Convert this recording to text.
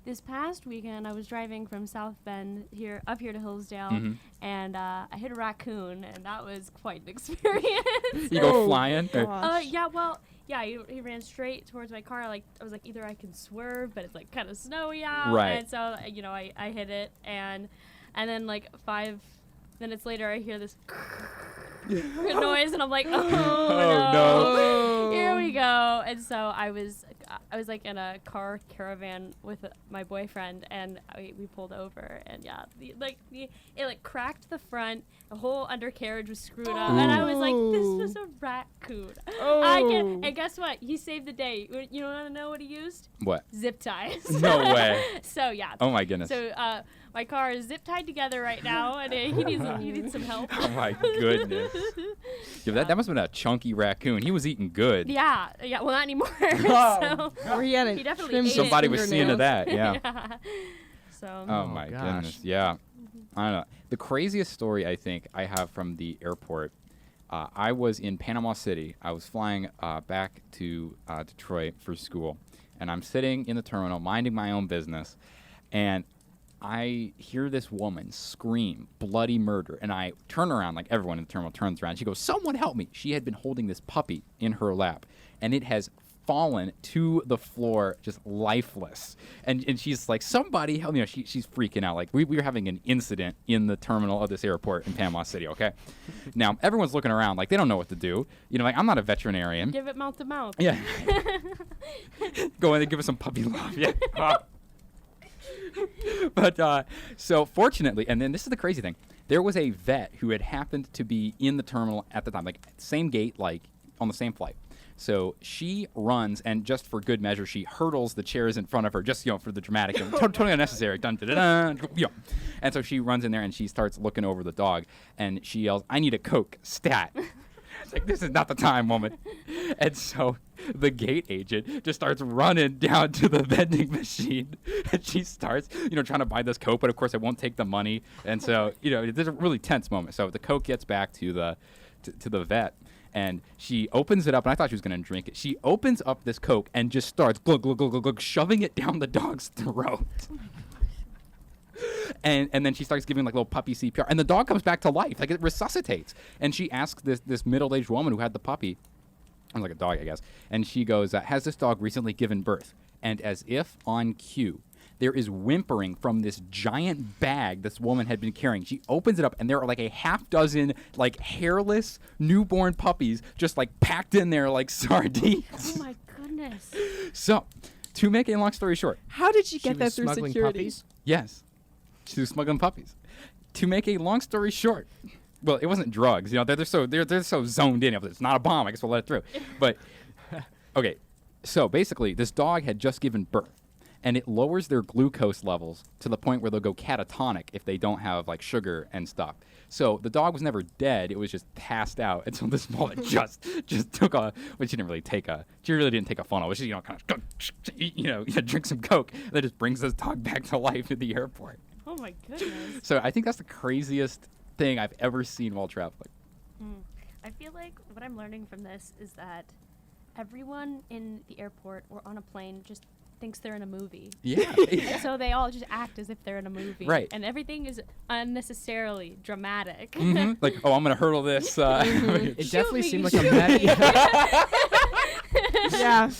this past weekend, I was driving from South Bend up here to Hillsdale, and I hit a raccoon, and that was quite an experience. You go flying? He ran straight towards my car. I was like, either I can swerve, but it's like kind of snowy out, right? And so I hit it, and then like 5 minutes later, I hear this noise, and I'm like, oh no, here we go. And so I was like in a car caravan with my boyfriend, and we pulled over, and it cracked the front, the whole undercarriage was screwed up, and I was like, this was a raccoon. And guess what? He saved the day. You want to know what he used? What? Zip ties. No way. So yeah. Oh my goodness. So my car is zip tied together right now, and he needs some help. Oh my goodness. Yeah, that must have been a chunky raccoon. He was eating good. Yeah. Well, not anymore. Or he definitely ate somebody was seeing to that. Yeah. So. Oh my goodness. Yeah. I don't know. The craziest story I think I have from the airport. I was in Panama City. I was flying back to Detroit for school, and I'm sitting in the terminal minding my own business, and I hear this woman scream bloody murder, and I turn around, like everyone in the terminal turns around. She goes, "Someone help me." She had been holding this puppy in her lap, and it has fallen to the floor just lifeless. And she's like, "Somebody help me." She's freaking out. Like we were having an incident in the terminal of this airport in Panama City, okay? Now, everyone's looking around like they don't know what to do. I'm not a veterinarian. Give it mouth to mouth. Yeah. Go in and give us some puppy love. Yeah. But so fortunately, and then this is the crazy thing, there was a vet who had happened to be in the terminal at the time, like same gate, like on the same flight. So she runs, and just for good measure, she hurdles the chairs in front of her, just for the dramatic, totally unnecessary. Dun, dun, dun, dun, And so she runs in there, and she starts looking over the dog, and she yells, "I need a Coke, stat." It's like, this is not the time, woman. And so the gate agent just starts running down to the vending machine, and she starts, trying to buy this Coke, but of course it won't take the money. And so, there's a really tense moment. So the Coke gets back to the vet, and she opens it up, and I thought she was going to drink it. She opens up this Coke and just starts glug, glug, glug, glug, glug, shoving it down the dog's throat. And then she starts giving like little puppy CPR, and the dog comes back to life, like it resuscitates. And she asks this middle-aged woman who had the puppy, it was like a dog, I guess, and she goes, "Has this dog recently given birth?" And as if on cue, there is whimpering from this giant bag this woman had been carrying. She opens it up, and there are like a half dozen like hairless newborn puppies just like packed in there like sardines. Oh my goodness. So, to make a long story short, how did she get that through security? Puppies? Yes. She was smuggling puppies. To make a long story short, well, it wasn't drugs. They're so zoned in. If it's not a bomb, I guess we'll let it through. But okay, so basically, this dog had just given birth, and it lowers their glucose levels to the point where they'll go catatonic if they don't have like sugar and stuff. So the dog was never dead; it was just passed out. And so this woman just took a, well, she really didn't take a funnel. She kind of drink some Coke, and then just brings this dog back to life at the airport. Oh my goodness. So I think that's the craziest thing I've ever seen while traveling. I feel like what I'm learning from this is that everyone in the airport or on a plane just thinks they're in a movie. Yeah. So they all just act as if they're in a movie. Right. And everything is unnecessarily dramatic. Mm-hmm. Like, I'm going to hurdle this. It definitely seemed like a meta. Yeah.